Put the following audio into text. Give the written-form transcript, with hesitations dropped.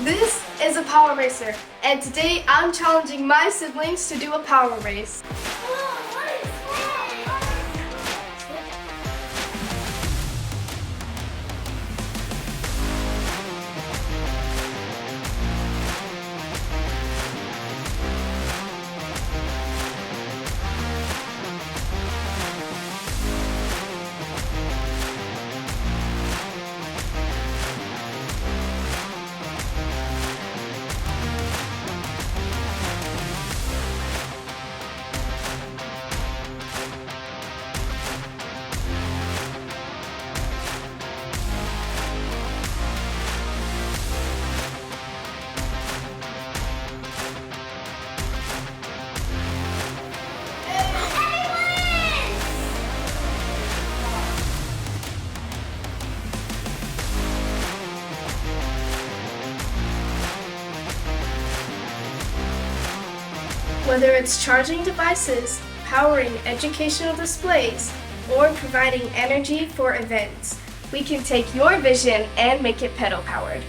This is a power racer, and today I'm challenging my siblings to do a power race. Whether it's charging devices, powering educational displays, or providing energy for events, we can take your vision and make it pedal-powered.